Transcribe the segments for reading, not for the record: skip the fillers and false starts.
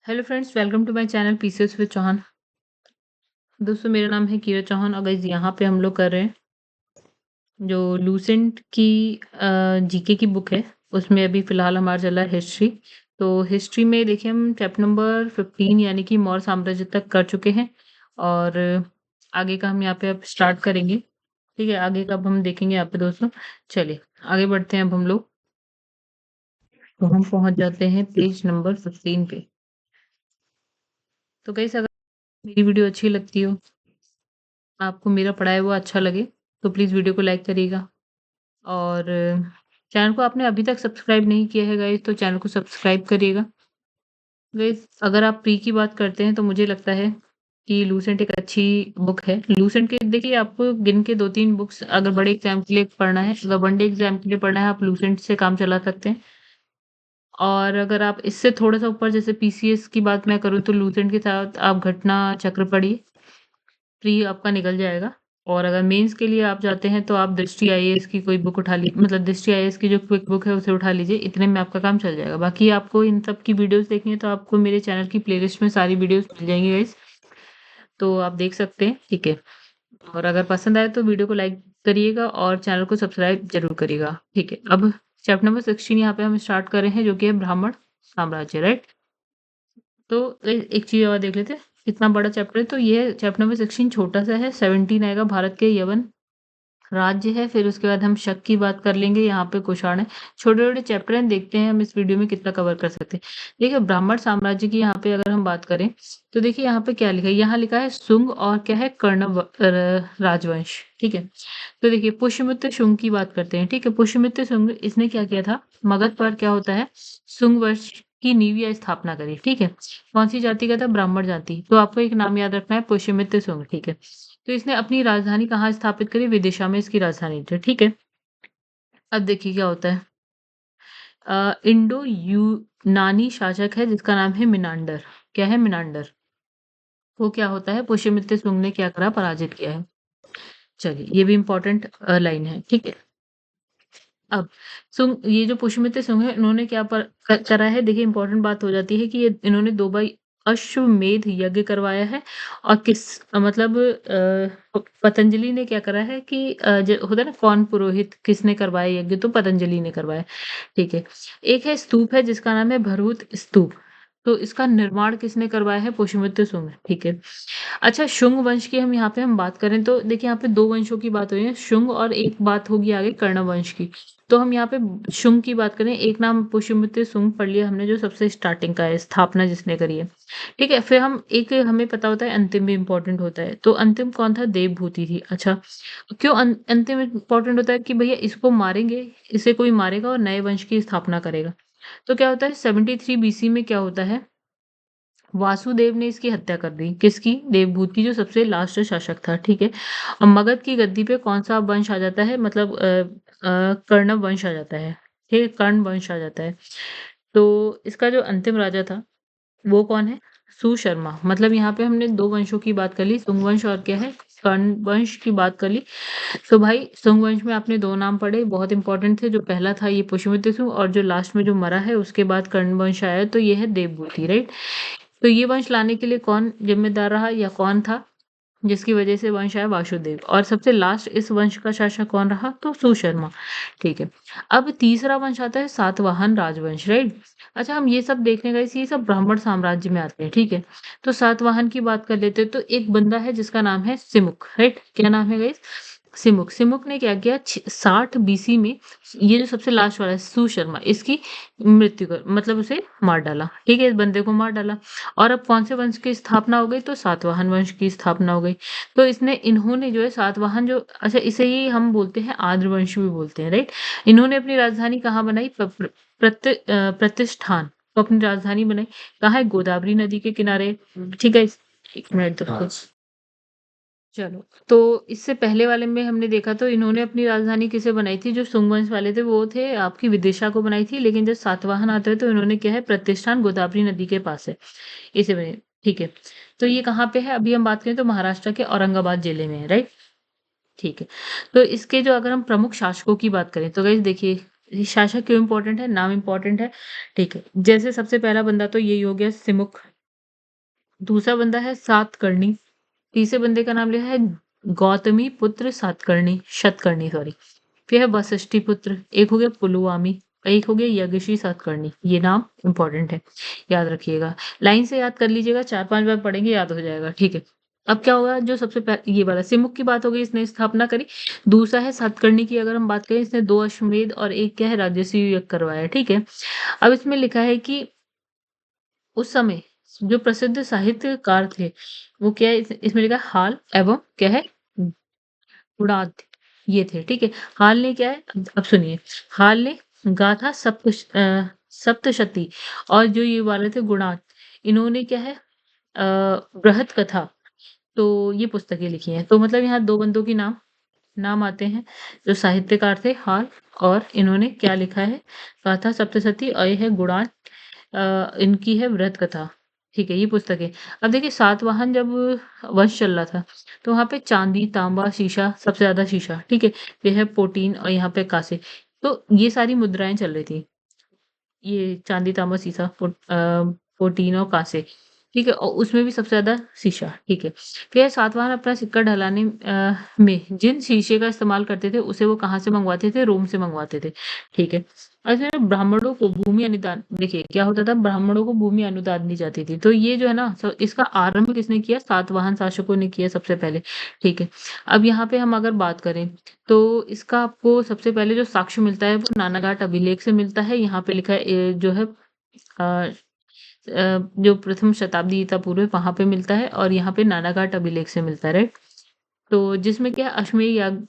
Hello friends, welcome to my channel PCS with Chauhan. दोस्तों, मेरा नाम है कीरत चौहान और गाइस यहाँ पे हम लोग कर रहे हैं जो लूसेंट की जीके की बुक है। उसमें अभी फ़िलहाल हमारा चल रहा है हिस्ट्री। तो हिस्ट्री में देखिए हम चैप्टर नंबर 15 यानी कि मौर्य साम्राज्य तक कर चुके हैं और आगे का हम यहाँ पे अब स्टार्ट करेंगे। ठीक है, आगे का अब हम देखेंगे यहाँ पे दोस्तों। चलिए आगे बढ़ते हैं अब हम लोग। तो हम पहुँच जाते हैं पेज नंबर 15 पे। तो गाइस अगर मेरी वीडियो अच्छी लगती हो, आपको मेरा पढ़ाया हुआ अच्छा लगे तो प्लीज़ वीडियो को लाइक करिएगा और चैनल को आपने अभी तक सब्सक्राइब नहीं किया है गाइस तो चैनल को सब्सक्राइब करिएगा। गाइस अगर आप प्री की बात करते हैं तो मुझे लगता है कि लूसेंट एक अच्छी बुक है। लूसेंट के देखिए आपको गिन के 2-3 बुक्स अगर बड़े एग्ज़ाम के लिए पढ़ना है, अगर वनडे एग्ज़ाम के लिए पढ़ना है आप लूसेंट से काम चला सकते हैं। और अगर आप इससे थोड़ा-सा ऊपर जैसे पीसीएस की बात मैं करूँ तो लूसेंट के साथ आप घटना चक्र पढ़िए। प्री आपका निकल जाएगा। और अगर मेंस के लिए आप जाते हैं तो आप दृष्टि आईएएस की कोई बुक उठा ली मतलब दृष्टि आईएएस की जो क्विक बुक है उसे उठा लीजिए, इतने में आपका काम चल जाएगा। बाकी आपको इन सब की वीडियोज़ देखनी है तो आपको मेरे चैनल की प्लेलिस्ट में सारी वीडियोज़ मिल जाएँगी गाइज़, तो आप देख सकते हैं, ठीक है। और अगर पसंद आए तो वीडियो को लाइक करिएगा और चैनल को सब्सक्राइब ज़रूर करिएगा, ठीक है। अब चैप्टर नंबर 16 यहाँ पे हम स्टार्ट कर रहे हैं जो कि है ब्राह्मण साम्राज्य, राइट? तो एक चीज़ और देख लेते हैं, कितना बड़ा चैप्टर है। तो ये चैप्टर नंबर 16 छोटा-सा है, 17 आएगा। भारत के यवन राज्य है, फिर उसके बाद हम शक की बात कर लेंगे, यहाँ पे कुषाण है। छोटे-छोटे चैप्टर हैं, देखते हैं हम इस वीडियो में कितना कवर कर सकते हैं। देखिए ब्राह्मण साम्राज्य की यहाँ पे अगर हम बात करें, तो देखिए यहाँ पे क्या लिखा है, यहाँ लिखा है शुंग और क्या है कर्ण राजवंश, ठीक है। तो देखिए पुष्यमित्र शुंग की बात करते हैं, ठीक है। पुष्यमित्र शुंग इसने क्या किया था, मगध पर क्या होता है शुंग वंश की नींव या स्थापना करी, ठीक है। कौन सी जाति का था, ब्राह्मण जाति। तो आपको एक नाम याद रखना है पुष्यमित्र शुंग, ठीक है। तो इसने अपनी राजधानी कहाँ स्थापित करी, विदिशा में इसकी राजधानी थी, ठीक है। अब देखिए क्या होता है, इंडो यूनानी शासक है जिसका नाम है मिनांडर। क्या है, मिनांडर। वो क्या होता है, पुष्यमित्र शुंग ने क्या करा, पराजित किया है। चलिए ये भी इम्पोर्टेंट लाइन है, ठीक है। अब सुंग ये जो पुष्यमित्र शुंग है इन्होंने क्या करा है, देखिए इंपॉर्टेंट बात हो जाती है कि ये इन्होंने 2 बार अश्वमेध यज्ञ करवाया है। और किस मतलब पतंजलि ने क्या करा है कि जो होता है ना कौन पुरोहित किसने करवाया यज्ञ, तो पतंजलि ने करवाया, ठीक है। एक है स्तूप है जिसका नाम है भरहुत स्तूप, तो इसका निर्माण किसने करवाया है, पुष्यमित्र शुंग, ठीक है। अच्छा शुंग वंश की हम यहाँ पे हम बात करें तो देखिए यहाँ पे 2 वंशों की बात हो रही है, शुंग और एक बात होगी आगे कर्ण वंश की। तो हम यहाँ पे शुंग की बात करें, एक नाम पुष्यमित्र शुंग पढ़ लिया हमने जो सबसे स्टार्टिंग का है, स्थापना जिसने करी है, ठीक है। फिर हम एक हमें पता होता है अंतिम भी इम्पोर्टेंट होता है, तो अंतिम कौन था, देवभूति थी। अच्छा क्यों अंतिम इम्पोर्टेंट होता है कि भैया इसको मारेंगे, इसे कोई मारेगा और नए वंश की स्थापना करेगा। तो क्या होता है 73 बीसी में क्या होता है, वासुदेव ने इसकी हत्या कर दी, किसकी, देवभूति जो सबसे लास्ट शासक था, ठीक है। और मगध की गद्दी पे कौन-सा वंश आ जाता है, मतलब कर्ण वंश आ जाता है, ठीक है, कर्ण वंश आ जाता है। तो इसका जो अंतिम राजा था, वो कौन है, सुशर्मा। मतलब यहाँ पे हमने 2 वंशों की बात कर ली, शुंग वंश और क्या है, कर्ण वंश की बात कर ली। तो भाई शुंग वंश में आपने 2 नाम पढ़े, बहुत इंपॉर्टेंट थे। जो पहला था ये पुष्यमित्र शुंग और जो लास्ट में जो मरा है उसके बाद कर्ण वंश आया, तो ये है देवभूति, राइट। तो ये वंश लाने के लिए कौन जिम्मेदार रहा या कौन था जिसकी वजह से वंश आया, वासुदेव। और सबसे लास्ट इस वंश का शासक कौन रहा, तो सुशर्मा, ठीक है। अब तीसरा वंश आता है सातवाहन राजवंश, राइट। अच्छा हम ये सब देखने गए, ये सब ब्राह्मण साम्राज्य में आते हैं, ठीक है। तो सातवाहन की बात कर लेते हैं, तो एक बंदा है जिसका नाम है सिमुक, राइट। क्या नाम है गाइस, सिमुक। सिमुक ने क्या किया 60 बीसी में, ये जो सबसे लास्ट वाला है सुशर्मा, इसकी मृत्यु कर मतलब उसे मार डाला, ठीक है, इस बंदे को मार डाला। और अब कौन से वंश की स्थापना हो गई, तो सातवाहन वंश की स्थापना हो गई। तो इन्होंने जो है सातवाहन जो, अच्छा इसे ही हम बोलते हैं आर्य वंश भी बोलते हैं, राइट। इन्होंने अपनी राजधानी कहाँ बनाई, प्रतिष्ठान तो अपनी राजधानी बनाई कहाँ है, गोदावरी नदी के किनारे, ठीक है। एक मिनट दोस्तों, चलो। तो इससे पहले वाले में हमने देखा तो इन्होंने अपनी राजधानी किसे बनाई थी, जो शुंग वंश वाले थे वो थे आपकी विदिशा को बनाई थी। लेकिन जब सातवाहन आते हैं तो इन्होंने क्या है, प्रतिष्ठान गोदावरी नदी के पास है, इसे बने, ठीक है। तो ये कहाँ पे है, अभी हम बात करें तो महाराष्ट्र के औरंगाबाद जिले में है, राइट, ठीक है। तो इसके जो अगर हम प्रमुख शासकों की बात करें तो गाइस देखिए, ये शासक क्यों इंपॉर्टेंट है, नाम इंपॉर्टेंट है, ठीक है। जैसे सबसे पहला बंदा तो यही हो गया सिमुक, दूसरा बंदा है सातकर्णी, तीसरे बंदे का नाम लिखा है गौतमी पुत्र सातकर्णी, शतकर्णी सॉरी। फिर है वशिष्ठी पुत्र, एक हो गया पुलुवामी, एक हो गया यज्ञश्री सातकर्णी। ये नाम इंपॉर्टेंट है, याद रखिएगा। लाइन से याद कर लीजिएगा, 4-5 बार पढ़ेंगे याद हो जाएगा, ठीक है। अब क्या होगा, जो सबसे पहले ये वाला सिमुक की बात हो गई, इसने स्थापना करी। दूसरा है सातकर्णी की, अगर हम बात करें, इसने 2 अश्वमेध और एक क्या है राजस्व यज्ञ करवाया, ठीक है। अब इसमें लिखा है कि उस समय जो प्रसिद्ध साहित्यकार थे, वो क्या है, इसमें लिखा है हाल एवं क्या है गुणाद, ये थे, ठीक है। हाल ने क्या है, अब सुनिए, हाल ने गाथा सप्तशती, और जो ये वाले थे गुणाद, इन्होंने क्या है बृहत कथा, तो ये पुस्तकें लिखी हैं। तो मतलब यहाँ 2 बंदों की नाम नाम आते हैं, जो साहित्यकार थे हाल, और इन्होंने क्या लिखा है, गाथा सप्तशती, और ये है गुणाद, इनकी है वृहत कथा, ठीक है, ये पुस्तक है। अब देखिए सातवाहन जब वंश चल रहा था, तो वहाँ पे चांदी, तांबा, शीशा, सबसे ज़्यादा शीशा, ठीक है, ये है प्रोटीन, और यहाँ पे कांसे, तो ये सारी मुद्राएँ चल रही थी। ये चांदी, तांबा, शीशा, प्रोटीन और कांसे, ठीक है, और उसमें भी सबसे ज़्यादा शीशा, ठीक है। फिर सातवाहन अपना सिक्का ढलाने में जिन शीशे का इस्तेमाल करते थे, उसे वो कहाँ से मंगवाते थे? रोम से मंगवाते थे, ठीक है। और फिर ब्राह्मणों को भूमि अनुदान, देखिए क्या होता था, ब्राह्मणों को भूमि अनुदान दी जाती थी। तो ये जो है ना, इसका आरंभ किसने किया? सातवाहन शासकों ने किया सबसे पहले, ठीक है। अब यहाँ पे हम अगर बात करें, तो इसका आपको सबसे पहले जो साक्ष्य मिलता है, वो नानाघाट अभिलेख से मिलता है। यहाँ पे लिखा है जो है अ जो प्रथम शताब्दी ईसा पूर्व वहाँ पे मिलता है, और यहाँ पे नानाघाट अभिलेख से मिलता है, राइट। तो जिसमें क्या है, अश्वमेध याग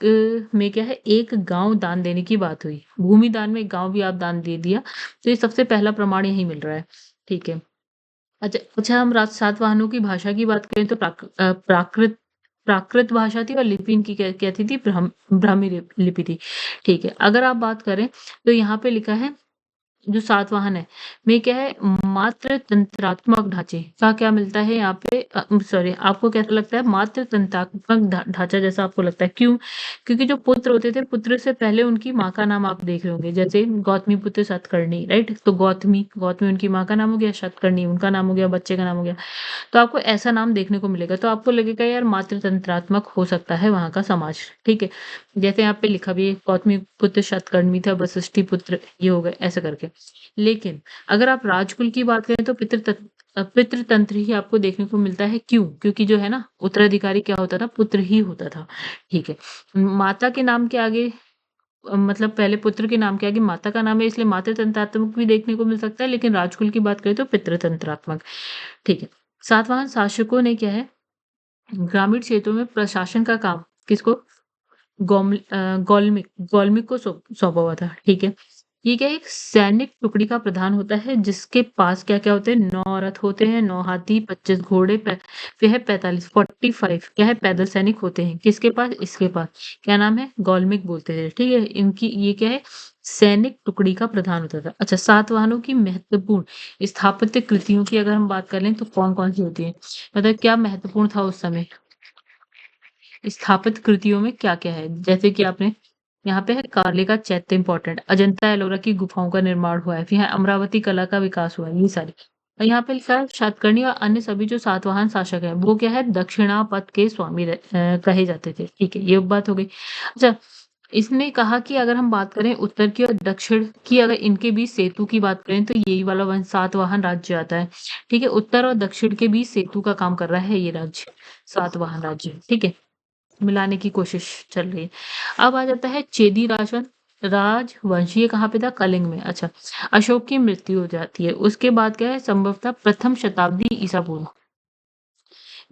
में क्या है, एक गांव दान देने की बात हुई। भूमि दान में एक गांव भी आप दान दे दिया, तो ये सबसे पहला प्रमाण यही मिल रहा है, ठीक है। अच्छा अच्छा, हम सातवाहनों की भाषा की बात करें, तो प्राकृत प्राकृत भाषा थी, और लिपि इनकी क्या थी ब्राह्मी लिपि थी, ठीक है। अगर आप बात करें, तो यहाँ पे लिखा है जो सातवाहन है में क्या है, मात्र तंत्रात्मक ढांचे का क्या मिलता है यहाँ पे, सॉरी, आपको कैसा लगता है? मात्र तंत्रात्मक ढांचा जैसा आपको लगता है, क्यों? क्योंकि जो पुत्र होते थे, पुत्र से पहले उनकी माँ का नाम आप देख रहे होंगे, जैसे गौतमी पुत्र सातकर्णी, राइट। तो गौतमी गौतमी उनकी माँ का नाम हो गया, सातकर्णी उनका नाम हो गया, बच्चे का नाम हो गया। तो आपको ऐसा नाम देखने को मिलेगा, तो आपको लगेगा यार मातृ तंत्रात्मक हो सकता है वहाँ का समाज, ठीक है। जैसे यहाँ पे लिखा भी है, गौतमी पुत्र सातकर्णी था, वशिष्ठी पुत्र, ये हो गए ऐसे करके। लेकिन अगर आप राजकुल की बात करें, तो पितृतंत्र ही आपको देखने को मिलता है, क्यों? क्योंकि जो है ना, उत्तराधिकारी क्या होता था, पुत्र ही होता था, ठीक है। माता के नाम के आगे मतलब पहले पुत्र के नाम के आगे माता का नाम है, इसलिए मातृतंत्रात्मक भी देखने को मिल सकता है, लेकिन राजकुल की बात करें तो पितृतंत्रात्मक, ठीक है। सातवाहन शासकों ने क्या है, ग्रामीण क्षेत्रों में प्रशासन का काम किसको, गौल्मिक को सौंपा हुआ था, ठीक है। ये क्या है, एक सैनिक टुकड़ी का प्रधान होता है, जिसके पास क्या क्या होते हैं, 9 रथ होते हैं, 9 हाथी, 25 घोड़े, फिर है 45 क्या है, पैदल सैनिक होते हैं। किसके पास? इसके पास क्या नाम है, गौल्मिक बोलते थे, ठीक है। इनकी ये क्या है, सैनिक टुकड़ी का प्रधान होता था। अच्छा, सातवाहनों की महत्वपूर्ण स्थापत्य कृतियों की अगर हम बात कर लें, तो कौन कौन सी होती है, मतलब क्या महत्वपूर्ण था उस समय स्थापित कृतियों में, क्या-क्या है? जैसे कि आपने यहाँ पे है काले का चैत्य इम्पोर्टेंट, अजंता एलोरा की गुफाओं का निर्माण हुआ है, फिर है अमरावती कला का विकास हुआ है, ये सारी। और यहाँ पे लिखा है सातकर्णी और अन्य सभी जो सातवाहन शासक हैं, वो क्या है, दक्षिणापथ के स्वामी कहे जाते थे, ठीक है, ये बात हो गई। अच्छा, इसने कहा कि अगर हम बात करें उत्तर की और दक्षिण की, अगर इनके बीच सेतु की बात करें, तो यही वाला वंश सातवाहन राज्य आता है, ठीक है। उत्तर और दक्षिण के बीच सेतु का काम कर रहा है ये राज्य, सातवाहन राज्य, ठीक है। मिलाने की कोशिश चल रही है। अब आ जाता है चेदी राजवंश, ये कहाँ पे था? कलिंग में। अच्छा, अशोक की मृत्यु हो जाती है, उसके बाद क्या है, संभवतः प्रथम शताब्दी ईसा पूर्व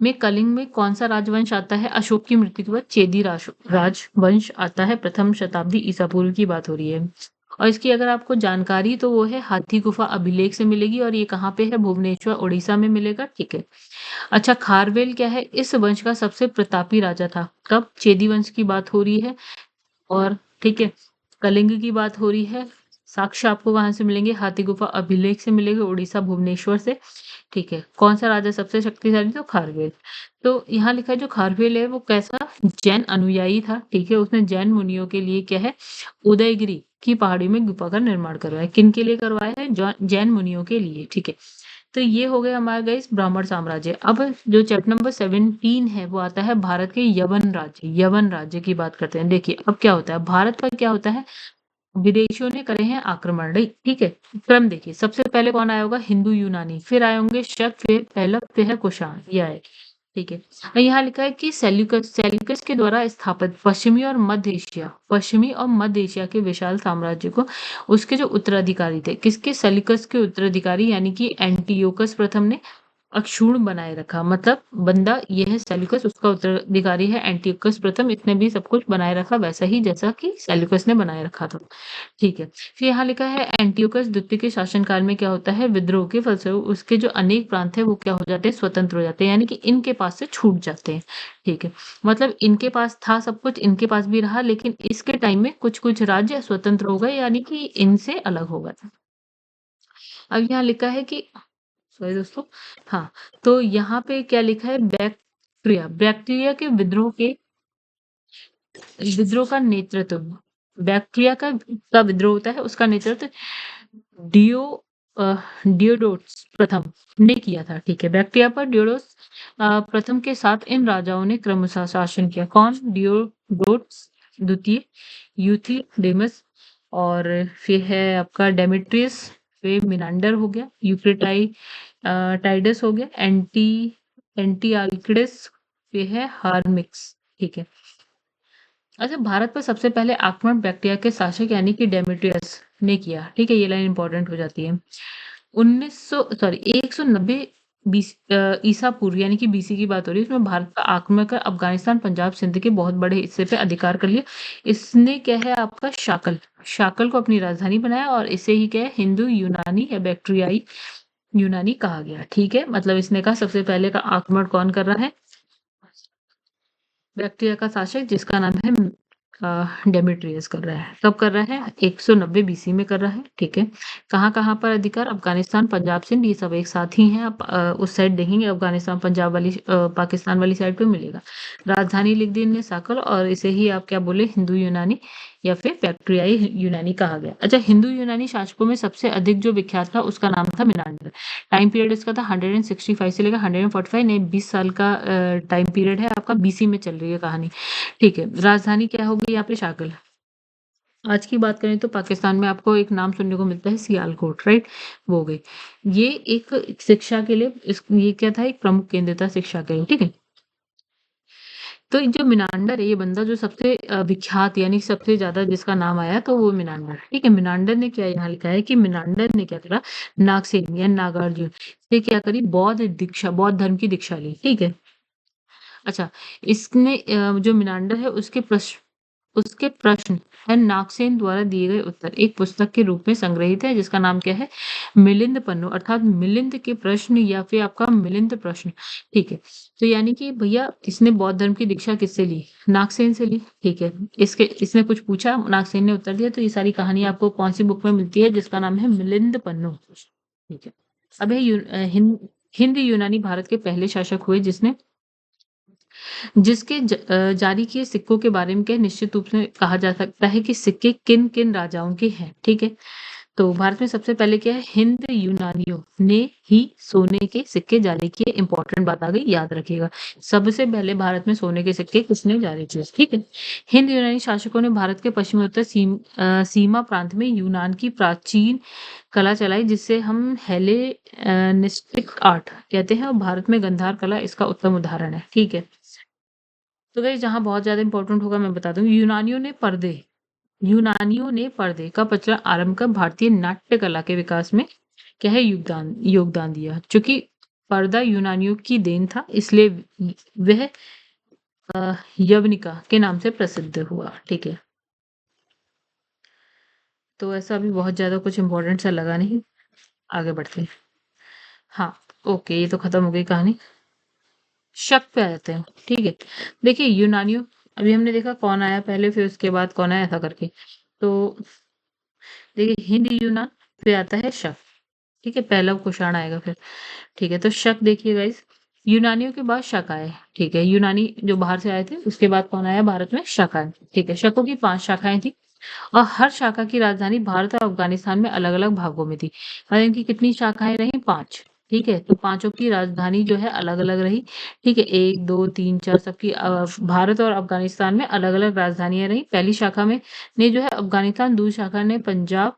में कलिंग में कौन सा राजवंश आता है? अशोक की मृत्यु के बाद चेदी राजवंश आता है, प्रथम शताब्दी ईसा पूर्व की बात हो रही है। और इसकी अगर आपको जानकारी, तो वो है हाथी गुफा अभिलेख से मिलेगी, और ये कहाँ पे है? भुवनेश्वर उड़ीसा में मिलेगा, ठीक है। अच्छा, खारवेल क्या है? इस वंश का सबसे प्रतापी राजा था। कब? चेदी वंश की बात हो रही है, और ठीक है, कलिंग की बात हो रही है। साक्ष्य आपको कहाँ से मिलेंगे? हाथी गुफा अभिलेख से मिलेंगे, उड़ीसा भुवनेश्वर से, ठीक है। कौन सा राजा सबसे शक्तिशाली? तो खारवेल। तो यहाँ लिखा है जो खारवेल है, वो कैसा जैन अनुयायी था, ठीक है। उसने जैन मुनियों के लिए क्या है, उदयगिरी की पहाड़ी में गुफा का निर्माण करवाया। किन के लिए करवाया है? जैन मुनियों के लिए, ठीक है। तो ये हो गया हमारा गाइस ब्राह्मण साम्राज्य। अब जो चैप्टर नंबर 17 है वो आता है भारत के यवन राज्य। यवन राज्य की बात करते हैं। देखिए अब क्या होता है, भारत पर क्या होता है, विदेशियों ने करे हैं आक्रमण, राइट, ठीक है। क्रम देखिए, सबसे पहले कौन आया होगा, हिंदू यूनानी, फिर आए होंगे शक, फिर पहलव, फिर है कुषाण, ये आए, ठीक है। और यहाँ लिखा है कि सेल्यूकस सेल्यूकस के द्वारा स्थापित पश्चिमी और मध्य एशिया के विशाल साम्राज्य को उसके जो उत्तराधिकारी थे, किसके, सेल्यूकस के उत्तराधिकारी यानी कि एंटियोकस प्रथम ने अक्षुण्ण बनाए रखा। मतलब बंदा ये है सेल्यूकस, उसका उत्तराधिकारी है एंटियोकस प्रथम, इसने भी सब कुछ बनाए रखा वैसा ही जैसा कि सेल्यूकस ने बनाए रखा था, ठीक है। फिर यहाँ लिखा है एंटियोकस द्वितीय के शासनकाल में क्या होता है, विद्रोह के फलस्वरूप उसके जो अनेक प्रांत है वो क्या हो जाते हैं, स्वतंत्र हो जाते हैं, यानी कि इनके पास से छूट जाते हैं, ठीक है। मतलब इनके पास था सब कुछ, इनके पास भी रहा, लेकिन इसके टाइम में कुछ कुछ राज्य स्वतंत्र हो गए, यानी कि इनसे अलग हो गए। अब यहाँ लिखा है कि, सॉरी दोस्तों, हाँ, तो यहाँ पे क्या लिखा है, बैक्ट्रिया बैक्टीरिया के विद्रोह का नेतृत्व, बैक्टीरिया का विद्रोह होता है, उसका नेतृत्व डियो डियोडोट्स प्रथम ने किया था, ठीक है। बैक्टीरिया पर डियोडोट्स प्रथम के साथ इन राजाओं ने क्रमशः शासन किया। कौन, डियोडोट्स द्वितीय, यूथिडेमस, और फिर है आपका डेमेट्रियस, फिर मिनांडर हो गया, टाइडस हो गया, एंटीआल्किडस, फिर है हार्मिक्स, ठीक है। अच्छा, भारत पर सबसे पहले आक्रमण बैक्ट्रिया के शासक यानी कि डेमेट्रियस ने किया, ठीक है, ये लाइन इंपॉर्टेंट हो जाती है। 190 ईसा पूर्व यानी कि बीसी की बात हो रही है, इसमें भारत का आक्रमण कर अफगानिस्तान, पंजाब, सिंध के बहुत बड़े हिस्से पे अधिकार कर लिया। इसने क्या है आपका शाकल को अपनी राजधानी बनाया, और इसे ही क्या है, हिंदू यूनानी या बैक्ट्रियाई यूनानी कहा गया, ठीक है। मतलब इसने कहा सबसे पहले का आक्रमण कौन कर रहा है, बैक्टीरिया का शासक जिसका नाम है डेमेट्रियस कर रहा है। कब कर रहा है, 190 बीसी में कर रहा है, ठीक है। कहाँ कहाँ पर अधिकार, अफगानिस्तान, पंजाब, सिंध, ये सब एक साथ ही हैं। आप उस साइड देखेंगे, अफगानिस्तान पंजाब वाली पाकिस्तान वाली साइड पे मिलेगा। राजधानी लिख दी इनने साकल, और इसे ही आप क्या बोले, हिंदू यूनानी या फिर बैक्ट्रियाई यूनानी कहा गया। अच्छा, हिंदू यूनानी शासकों में सबसे अधिक जो विख्यात था उसका नाम था मिनांडर। टाइम पीरियड इसका था 165 से लेकर 145, नहीं 20 साल का टाइम पीरियड है आपका, बीसी में चल रही है कहानी, ठीक है। राजधानी क्या होगी यहाँ पे, शाकल। आज की बात करें तो पाकिस्तान में आपको एक नाम सुनने को मिलता है सियालकोट, राइट, वो हो गई। ये एक शिक्षा के लिए ये क्या था, एक प्रमुख केंद्र था शिक्षा के लिए, ठीक है। तो ये जो मिनांडर है, ये बंदा जो सबसे विख्यात यानी सबसे ज्यादा जिसका नाम आया तो वो मिनांडर, ठीक है। मिनांडर ने क्या, यहाँ लिखा है कि मिनांडर ने क्या करा, नागसेन या नागार्जुन से क्या करी, बौद्ध धर्म की दीक्षा ली, ठीक है। अच्छा, इसने जो मिनांडर है उसके प्रश्न है नागसेन द्वारा दिए गए उत्तर एक पुस्तक के रूप में संग्रहित है, जिसका नाम क्या है, मिलिंद पन्नु, अर्थात मिलिंद के प्रश्न या फिर आपका मिलिंद प्रश्न, ठीक है। तो यानी कि भैया इसने बौद्ध धर्म की दीक्षा किससे ली, नागसेन से ली, ठीक है। इसने कुछ पूछा, नागसेन ने उत्तर दिया, तो ये सारी कहानी आपको कौन सी बुक में मिलती है, जिसका नाम है मिलिंद पन्नु, ठीक है। अब है हिंद यूनानी भारत के पहले शासक हुए जिसके जारी किए सिक्कों के बारे में क्या निश्चित रूप से कहा जा सकता है कि सिक्के किन किन राजाओं के हैं, ठीक है। तो भारत में सबसे पहले क्या है, हिंद यूनानियों ने ही सोने के सिक्के जारी किए, इंपॉर्टेंट बात आ गई, याद रखिएगा। सबसे पहले भारत में सोने के सिक्के किसने जारी किए, ठीक है। हिंद यूनानी शासकों ने भारत के पश्चिमोत्तर सीमा प्रांत में यूनान की प्राचीन कला चलाई, जिसे हम हेलेनिस्टिक आर्ट कहते हैं, और भारत में गंधार कला इसका उत्तम उदाहरण है, ठीक है। तो गाइस जहाँ बहुत ज़्यादा इम्पोर्टेंट होगा मैं बता दूँ, यूनानियों ने पर्दे का प्रचलन आरंभ कर भारतीय नाट्य कला के विकास में क्या है, योगदान दिया। चूंकि पर्दा यूनानियों की देन था, इसलिए वह यवनिका के नाम से प्रसिद्ध हुआ, ठीक है। तो ऐसा अभी बहुत ज़्यादा कुछ इम्पोर्टेंट सा लगा नहीं, आगे बढ़ते हैं। हाँ, ओके, ये तो खत्म हो गई कहानी। शक पे आ जाते हैं, ठीक है। देखिए यूनानियों, अभी हमने देखा कौन आया पहले, फिर उसके बाद कौन आया, ऐसा करके। तो देखिए हिंद यूनान, फिर आता है शक, ठीक है, पहला कुषाण आएगा फिर, ठीक है। तो शक देखिए गाइस, यूनानियों के बाद शक आए, ठीक है। यूनानी जो बाहर से आए थे उसके बाद कौन आया, भारत में शक आए, ठीक है। शकों की 5 शाखाएं थी, और हर शाखा की राजधानी भारत और अफगानिस्तान में अलग अलग भागों में थी, और इनकी कितनी शाखाएं रही, 5, ठीक है? तो पाँचों की राजधानी जो है अलग-अलग रही, ठीक है? 1, 2, 3, 4 सबकी भारत और अफ़गानिस्तान में अलग-अलग राजधानियाँ रहीं। पहली शाखा में ने जो है अफ़गानिस्तान, दूसरी शाखा ने पंजाब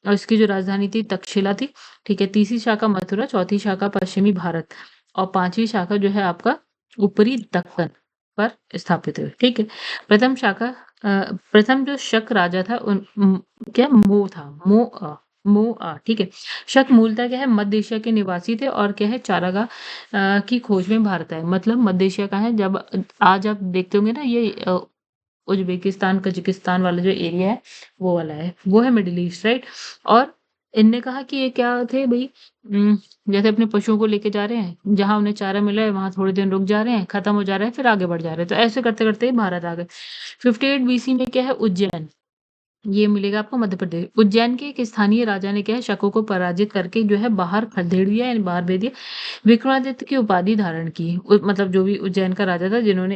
और इसकी जो राजधानी थी तक्षशिला थी, ठीक है? तीसरी शाखा मथुरा, चौथी शाखा पश्चिमी भारत और पाँचवीं शाखा जो है आपका ऊपरी दक्कन पर स्थापित हुई, ठीक है? प्रथम शाखा प्रथम जो शक राजा था क्या मो था, ठीक है? शक मूलतः क्या है मध्य एशिया के निवासी थे और क्या है चारागाह की खोज में भारत आए। मतलब मध्य एशिया का है जब आज आप देखते होंगे ना ये उज़्बेकिस्तान, कज़ाकिस्तान वाला जो एरिया है, वो वाला है। वो है मिडल ईस्ट राइट? और इनने कहा कि ये क्या थे भई जैसे अपने पशुओं को लेके जा रहे हैं, जहाँ उन्हें चारा मिला है वहाँ थोड़ी देर रुक जा रहे हैं, खत्म हो जा रहा है, फिर आगे बढ़ जा रहे हैं। तो ऐसे करते-करते ये भारत आ गए। 58 बीसी में क्या है उज्जैन ये मिलेगा आपको मध्य प्रदेश। उज्जैन के एक स्थानीय राजा ने क्या है शकों को पराजित करके जो है बाहर खदेड़ दिया यानी बाहर भेज दिया। विक्रमादित्य की उपाधि धारण की। मतलब जो भी उज्जैन का राजा था जिन्होंने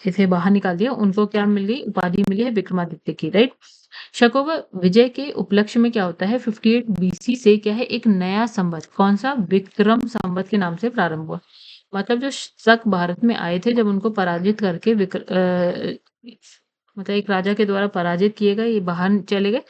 इसे बाहर निकाल दिया उनको क्या मिल गई उपाधि मिली है विक्रमादित्य की राइट। शकों का विजय के उपलक्ष्य में क्या होता है 58 बीसी से क्या है एक नया संवत कौन सा विक्रम संवत के नाम से प्रारंभ हुआ। मतलब जो शक भारत में आए थे जब उनको पराजित करके मतलब एक राजा के द्वारा पराजित किए गए, ये बाहर चले गए,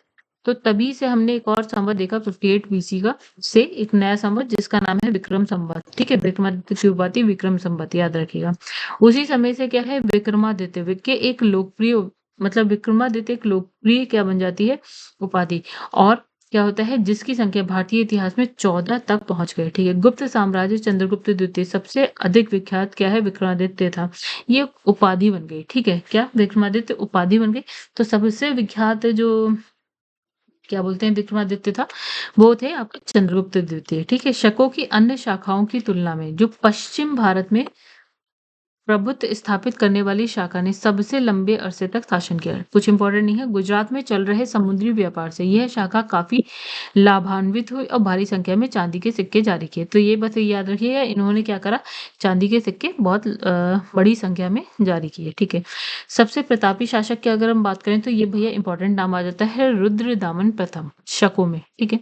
तो तभी से हमने एक और संवत देखा 58 बीसी का से एक नया संवत जिसका नाम है विक्रम संवत, ठीक है? विक्रमादित्य की उपाधि विक्रम संवत याद रखिएगा। उसी समय से क्या है विक्रमादित्य के एक लोकप्रिय मतलब विक्रमादित्य एक लोकप्रिय क्या बन जाती है उपाधि और क्या होता है जिसकी संख्या भारतीय इतिहास में 14 तक पहुंच गई, ठीक है? गुप्त साम्राज्य चंद्रगुप्त द्वितीय सबसे अधिक विख्यात क्या है विक्रमादित्य था। ये उपाधि बन गई, ठीक है? क्या विक्रमादित्य उपाधि बन गई। तो सबसे विख्यात जो क्या बोलते हैं विक्रमादित्य था, वो थे आपके चंद्रगुप्त द्वितीय, ठीक है? शकों की अन्य शाखाओं की तुलना में जो पश्चिम भारत में प्रभुत्व स्थापित करने वाली शाखा ने सबसे लंबे अरसे तक शासन किया। कुछ इंपॉर्टेंट नहीं है, गुजरात में चल रहे समुद्री व्यापार से यह शाखा काफी लाभान्वित हुई और भारी संख्या में चांदी के सिक्के जारी किए। तो ये बस याद रखिएगा इन्होंने क्या करा चांदी के सिक्के बहुत बड़ी संख्या में जारी किए, ठीक है? सबसे प्रतापी शासक की अगर हम बात करें तो ये भैया इंपॉर्टेंट नाम आ जाता है रुद्रदामन प्रथम शकों में, ठीक है?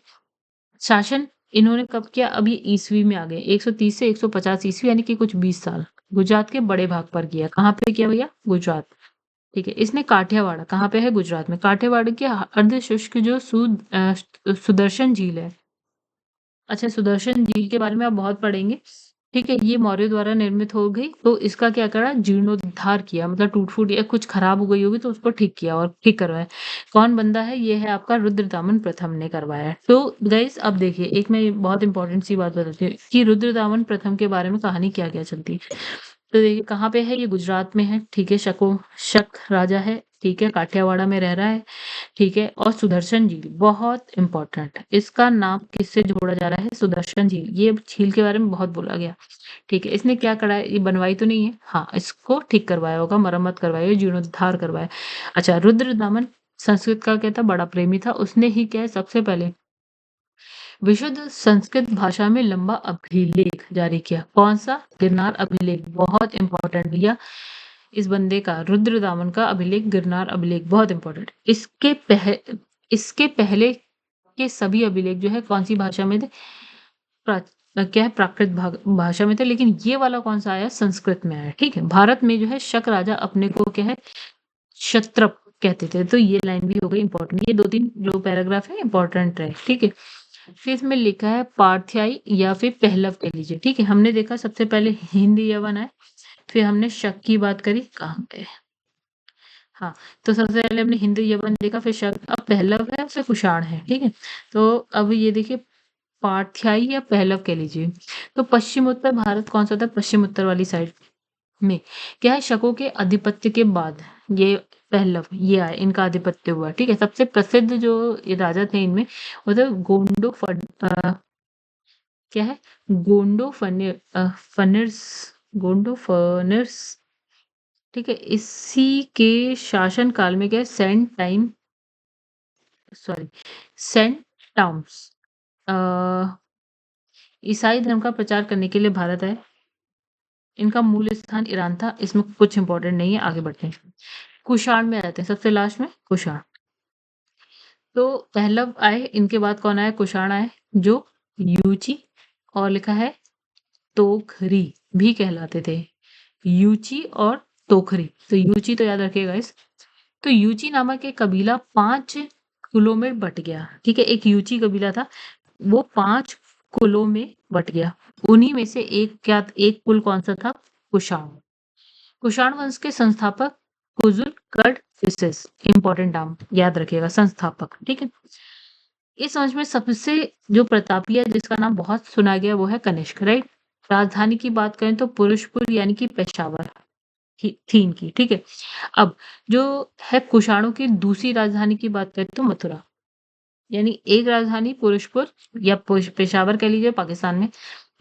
शासन इन्होंने कब किया? अब ये ईस्वी में आ गए 130 से 150 ईस्वी यानी कि कुछ 20 साल। गुजरात के बड़े भाग पर किया। कहाँ पे किया भैया? गुजरात। ठीक है। इसने काठियावाड़ कहाँ पे है? गुजरात में। काठियावाड़ की अर्ध शुष्क जो सुदर्शन झील है। अच्छा सुदर्शन झील के बारे में आप बहुत पढ़ेंगे। ठीक है, ये मौर्य द्वारा निर्मित हो गई, तो इसका क्या करा जीर्णोद्धार किया मतलब टूट-फूट या कुछ खराब हो गई होगी तो उसको ठीक किया और ठीक करवाया। कौन बंदा है? ये है आपका रुद्रदामन प्रथम ने करवाया है। तो गाइस अब देखिए एक मैं बहुत इंपॉर्टेंट सी बात बताती हूँ कि रुद्रदामन प्रथम के बारे में कहानी क्या-क्या चलती है। तो देखिए कहाँ पे है? ये गुजरात में है, ठीक है। शक राजा है, ठीक है, काठियावाड़ में रह रहा है। ठीक है और सुदर्शन झील बहुत इंपॉर्टेंट है इसका नाम किससे जोड़ा जा रहा है सुदर्शन झील ये झील के बारे में बहुत बोला गया ठीक है इसने क्या करा है ये बनवाई तो नहीं है हाँ इसको ठीक करवाया होगा मरम्मत करवाई होगी जीर्णोद्धार करवाया अच्छा रुद्रदामन संस्कृत का क्या था बड़ा प्रेमी था उसने ही क्या है सबसे पहले विशुद्ध संस्कृत भाषा में लंबा अभिलेख जारी किया कौन सा गिरनार अभिलेख बहुत इंपॉर्टेंट भैया इस बंदे का रुद्रदामन का अभिलेख गिरनार अभिलेख बहुत इंपॉर्टेंट इसके पहले के सभी अभिलेख जो है कौन सी भाषा में थे क्या है प्राकृत भाषा में थे लेकिन ये वाला कौन सा आया संस्कृत में आया ठीक है भारत में जो है शक राजा अपने को क्या है क्षत्रप कहते थे तो ये लाइन भी हो गई इंपॉर्टेंट ये दो तीन जो पैराग्राफ है इंपॉर्टेंट है ठीक है फिर इसमें लिखा है पार्थ्याई या फिर पहलव कह लीजिए ठीक है हमने देखा सबसे पहले हिंद यवन है फिर हमने शक की बात करी कहाँ पे हाँ तो सबसे पहले हमने हिंद यवन देखा फिर शक अब पहलव है फिर कुषाण है ठीक है तो अब ये देखिए पार्थ्याई या पहलव कह लीजिए तो पश्चिम उत्तर भारत कौन सा था पश्चिम उत्तर वाली साइड में क्या है शकों के आधिपत्य के बाद ये पहलव ये आए इनका आधिपत्य हुआ ठीक है सबसे प्रसिद्ध जो ये राजा थे इनमें वो थे क्या है फनिर्स गोंडो फर्निर्स ठीक है इसी के शासन काल में क्या है सेंट टाउन्स ईसाई धर्म का प्रचार करने के लिए भारत आए इनका मूल स्थान ईरान था इसमें कुछ इंपॉर्टेंट नहीं है आगे बढ़ते हैं कुषाण में आते हैं सबसे लास्ट में कुषाण तो पहलव आए इनके बाद कौन आया कुषाण आए जो यूची और लिखा है तोखरी भी कहलाते थे। यूची और तोखरी। तो यूची तो याद रखिएगा इस। तो यूची नामक एक कबीला 5 कुलों में बट गया। ठीक है, एक यूची कबीला था, वो 5 कुलों में बट गया। उन्हीं में से एक कुल कौन-सा था? कुषाण। कुषाण वंश के संस्थापक कुजुल कड़फिसेस, इंपॉर्टेंट नाम याद रखिएगा, संस्थापक। ठीक है। इस वंश में सबसे जो प्रतापी है, जिसका नाम बहुत सुना गया, वो है कनिष्क, राइट? राजधानी की बात करें तो पुरुषपुर यानी कि पेशावर थी इनकी। ठीक है। अब जो है कुषाणों की दूसरी राजधानी की बात करें तो मथुरा, यानी एक राजधानी पुरुषपुर या पेशावर कह लीजिए पाकिस्तान में,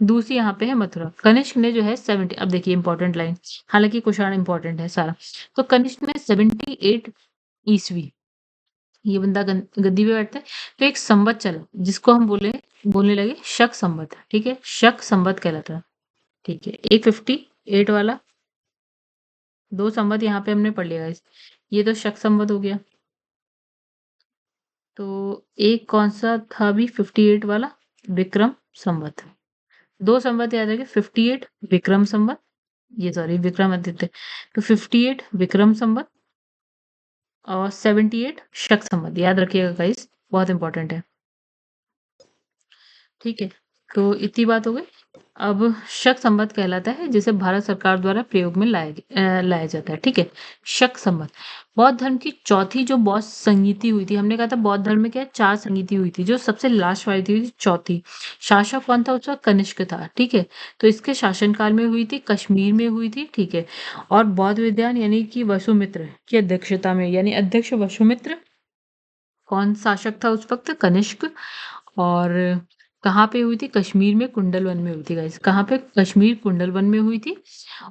दूसरी यहाँ पे है मथुरा। कनिष्क ने जो है 70, अब देखिए इंपॉर्टेंट लाइन, हालांकि कुषाण इंपॉर्टेंट है सारा। तो कनिष्क ने 78 ईस्वी ये बंदा गद्दी पे बैठता है, तो एक संवत चला जिसको हम बोलने लगे शक संवत। ठीक है, शक संवत कहलाता है। ठीक है, 158 वाला 2 संवत यहाँ पे हमने पढ़ लिया गाइस। ये तो शक संवत हो गया। तो एक कौन सा था अभी 58 वाला? विक्रम संवत। 2 संवत याद रखिए, 58 विक्रम संवत, ये सॉरी विक्रमादित्य। तो 58 विक्रम संवत और 78 शक संवत, याद रखिएगा गाइस, बहुत इंपॉर्टेंट है। ठीक है, तो इतनी बात हो गई। अब शक संवत कहलाता है जिसे भारत सरकार द्वारा प्रयोग में लाया जाता है। ठीक है, शक संवत बौद्ध धर्म की चौथी जो बौद्ध संगीति हुई थी। हमने कहा था बौद्ध धर्म में क्या है, 4 संगीति हुई थी, जो सबसे लास्ट वाली थी चौथी। शासक कौन था? उसका कनिष्क था। ठीक है, तो इसके शासनकाल में हुई थी, कश्मीर में हुई थी। ठीक है, और बौद्ध विद्वान यानी कि वसुमित्र की अध्यक्षता में, यानी अध्यक्ष वसुमित्र। कौन शासक था उस वक्त? कनिष्क। और कहाँ पे हुई थी? कश्मीर में कुंडल वन में हुई थी गाइस। कहाँ पे? कश्मीर कुंडल वन में हुई थी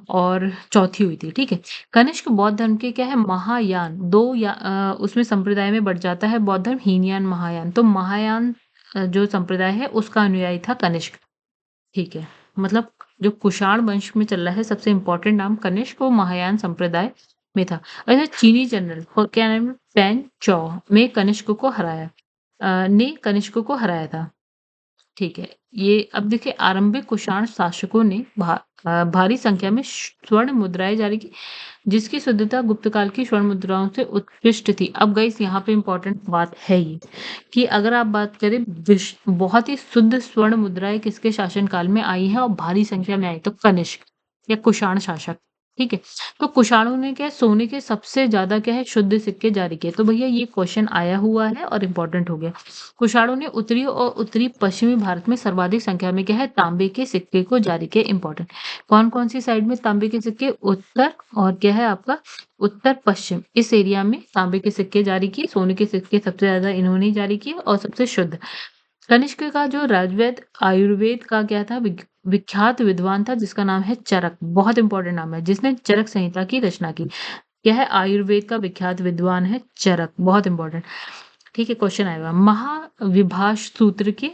और चौथी हुई थी। ठीक है, कनिष्क बौद्ध धर्म के क्या है, महायान दो या उसमें संप्रदाय में बढ़ जाता है बौद्ध धर्म, हीनयान महायान। तो महायान जो संप्रदाय है उसका अनुयायी था कनिष्क। ठीक है, मतलब जो कुषाण वंश में चल रहा है, सबसे इंपॉर्टेंट नाम कनिष्क, वो महायान संप्रदाय में था। अच्छा, चीनी जनरल क्या नाम है? पेन चौ में कनिष्क को हराया ने कनिष्क को हराया था। ठीक है, ये अब देखिए आरंभिक कुषाण शासकों ने भारी संख्या में स्वर्ण मुद्राएं जारी की, जिसकी शुद्धता गुप्त काल की स्वर्ण मुद्राओं से उत्कृष्ट थी। अब गाइस यहाँ पे इंपॉर्टेंट बात है ये, कि अगर आप बात करें बहुत ही शुद्ध स्वर्ण मुद्राएं किसके शासनकाल में आई है और भारी संख्या में आई, तो कनिष्क या कुषाण शासक। ठीक है, तो कुषाणों ने क्या है, सोने के सबसे ज्यादा क्या है, शुद्ध सिक्के जारी किए। तो भैया ये क्वेश्चन आया हुआ है और इम्पोर्टेंट हो गया। कुषाणों ने उत्तरी और उत्तरी पश्चिमी भारत में सर्वाधिक संख्या में क्या है, तांबे के सिक्के को जारी किए। इंपॉर्टेंट, कौन कौन सी साइड में तांबे के सिक्के? उत्तर और क्या है आपका उत्तर पश्चिम, इस एरिया में तांबे के सिक्के जारी किए। सोने के सिक्के सबसे ज्यादा इन्होंने ही जारी किए और सबसे शुद्ध। कनिष्क का जो राजवैद आयुर्वेद का क्या था, विख्यात विद्वान था, जिसका नाम है चरक। बहुत इंपॉर्टेंट नाम है, जिसने चरक संहिता की रचना की। यह है आयुर्वेद का विख्यात विद्वान है चरक, बहुत इंपॉर्टेंट। ठीक है, क्वेश्चन आएगा। महाविभाष सूत्र के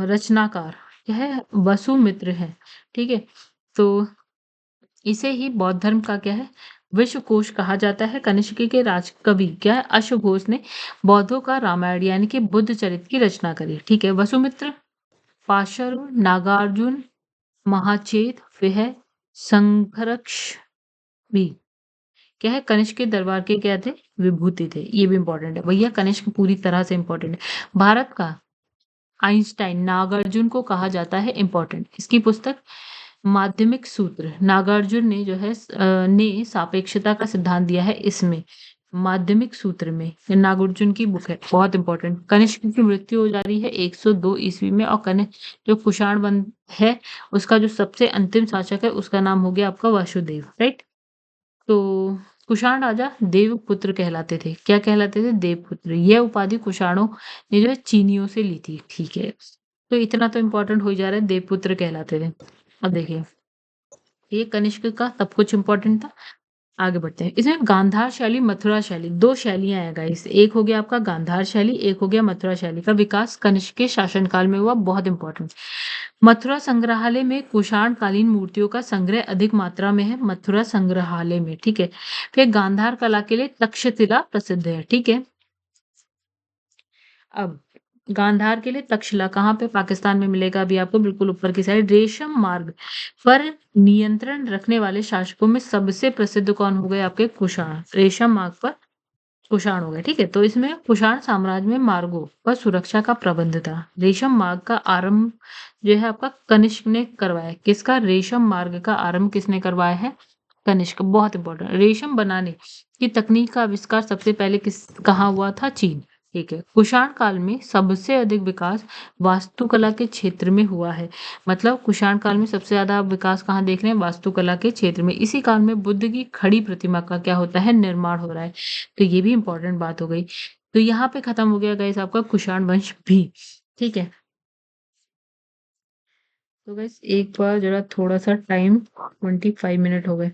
रचनाकार क्या है? वसुमित्र है। ठीक है, तो इसे ही बौद्ध धर्म का क्या है, विश्वकोश कहा जाता है। कनिष्क के राजकवि क्या है, अश्वघोष ने बौद्धों का रामायण यानी कि बुद्ध चरित्र की रचना करी। ठीक है, वसुमित्र, पाशर, नागार्जुन, महाचेत, वह संघर्ष भी क्या है, कनिष्क के दरबार के क्या थे, विभूति थे। ये भी इंपॉर्टेंट है भैया, कनिष्क पूरी तरह से इंपॉर्टेंट है। भारत का आइंस्टाइन नागार्जुन को कहा जाता है। इंपॉर्टेंट, इसकी पुस्तक माध्यमिक सूत्र, नागार्जुन ने जो है ने सापेक्षता का सिद्धांत दिया है इसमें, माध्यमिक सूत्र में। ये नागार्जुन की बुक है, बहुत इंपॉर्टेंट। कनिष्क की मृत्यु हो जा रही है 102 ईस्वी में, और कनिष्क जो कुषाण वंश है उसका जो सबसे अंतिम शासक है उसका नाम हो गया आपका वासुदेव, राइट? तो कुषाण राजा देवपुत्र कहलाते थे। क्या कहलाते थे? देवपुत्र। यह उपाधि कुषाणों ने जो है चीनियों से ली थी। ठीक है, तो इतना तो इम्पोर्टेंट हो ही जा रहा है, देवपुत्र कहलाते थे। अब देखिए, ये कनिष्क का सब कुछ इम्पोर्टेंट था। आगे बढ़ते हैं। इसमें गांधार शैली, मथुरा शैली, 2 शैलियाँ हैं गाइस। एक हो गया आपका गांधार शैली, एक हो गया मथुरा शैली। का विकास कनिष्क के शासनकाल में हुआ, बहुत इंपॉर्टेंट। मथुरा संग्रहालय में कुषाण कालीन मूर्तियों का संग्रह अधिक मात्रा में है, मथुरा संग्रहालय में। ठीक है, फिर गांधार कला के लिए तक्षशिला प्रसिद्ध है। ठीक है, अब गांधार के लिए तक्षशिला कहाँ पे? पाकिस्तान में मिलेगा अभी आपको बिल्कुल ऊपर की साइड। रेशम मार्ग पर नियंत्रण रखने वाले शासकों में सबसे प्रसिद्ध कौन हो गए आपके? कुषाण। रेशम मार्ग पर कुषाण हो गए, ठीक है। तो इसमें कुषाण साम्राज्य में मार्गों पर सुरक्षा का प्रबंध था। रेशम मार्ग का आरंभ जो है आपका कनिष्क ने करवाया। किसका? रेशम मार्ग का आरंभ किसने करवाया है? कनिष्क। बहुत इंपॉर्टेंट। रेशम बनाने की तकनीक का आविष्कार सबसे पहले कहाँ हुआ था? चीन। ठीक है। कुषाण काल में सबसे अधिक विकास वास्तुकला के क्षेत्र में हुआ है। मतलब कुषाण काल में सबसे ज्यादा आप विकास कहाँ देख रहे हैं? वास्तुकला के क्षेत्र में। इसी काल में बुद्ध की खड़ी प्रतिमा का क्या होता है? निर्माण हो रहा है। तो ये भी इंपॉर्टेंट बात हो गई। तो यहाँ पे खत्म हो गया गाइस आपका कुषाण वंश भी। ठीक है। तो गाइस एक बार जरा थोड़ा सा टाइम 25 मिनट हो गए।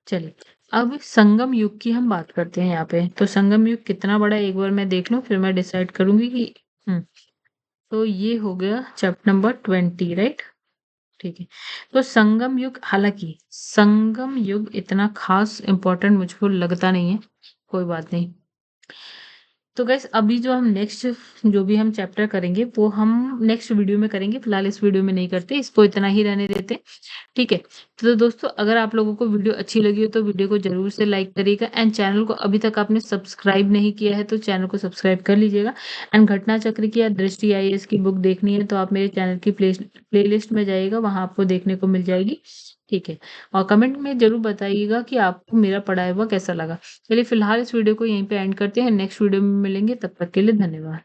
चलिए अब संगम युग की हम बात करते हैं यहाँ पे। तो संगम युग कितना बड़ा है एक बार मैं देख लूं, फिर मैं डिसाइड करूंगी कि तो ये हो गया चैप्टर नंबर 20, राइट। ठीक है। तो संगम युग, हालांकि संगम युग इतना खास इंपॉर्टेंट मुझको लगता नहीं है, कोई बात नहीं। तो गाइस अभी जो हम नेक्स्ट जो भी हम चैप्टर करेंगे वो हम नेक्स्ट वीडियो में करेंगे, फिलहाल इस वीडियो में नहीं करते, इसको इतना ही रहने देते। ठीक है। तो दोस्तों अगर आप लोगों को वीडियो अच्छी लगी हो तो वीडियो को जरूर से लाइक करिएगा, एंड चैनल को अभी तक आपने सब्सक्राइब नहीं किया है तो चैनल को सब्सक्राइब कर लीजिएगा। एंड घटना चक्र की या दृष्टि आईएएस की बुक देखनी है तो आप मेरे चैनल की प्लेलिस्ट में जाइएगा, वहां आपको देखने को मिल जाएगी। ठीक है। और कमेंट में जरूर बताइएगा कि आपको मेरा पढ़ाया हुआ कैसा लगा। चलिए फिलहाल इस वीडियो को यहीं पे एंड करते हैं, नेक्स्ट वीडियो में मिलेंगे, तब तक के लिए धन्यवाद।